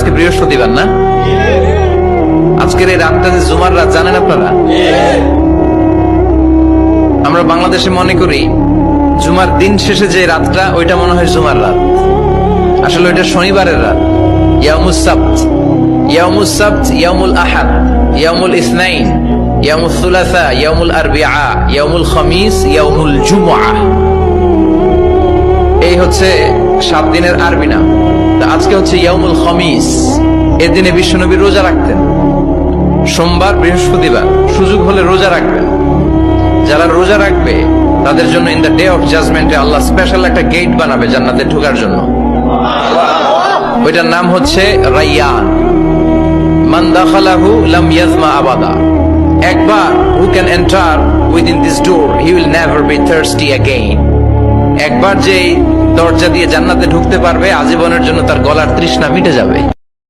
আজকে বৃহস্পতিবার না? আজকের এই রাতটা যে জুমার রাত, জানেন আপনারা? আমরা বাংলাদেশে মনে করি জুমার দিন শেষে যে রাতটা, ওইটা মনে হয় জুমার রাত। আসলে ওইটা শনিবারের রাত। ইয়াউমুস সাবত, ইয়াউমুস সাবত, ইয়াউমুল আহাদ, ইয়াউমুল ইসনাইন, ইয়াউমুল সুলাসা, ইয়াউমুল আরবিআ, ইয়াউমুল খামিস, ইয়াউমুল জুমআ। এই হচ্ছে 7 দিনের আরবি নাম। আজকে হচ্ছে ইয়াউমুল খামিস। এর দিনে বিশ্বনবী রোজা রাখতেন। সোমবার, বৃহস্পতিবার সুযোগ হলে রোজা রাখবেন। যারা রোজা রাখবে তাদের জন্য ইন দ্য ডে অফ জাজমেন্টে আল্লাহ স্পেশাল একটা গেট বানাবে জান্নাতে ঢোকার জন্য। ওইটার নাম হচ্ছে রাইয়ান। মান দাখালাহু লাম ইয়াজমা আবাদা। একবার who can enter within this door he will never be thirsty again. একবার যে দরজা দিয়ে জান্নাতে ঢুকতে পারবে, আজীবনের জন্য তার গলার তৃষ্ণা মিটে যাবে।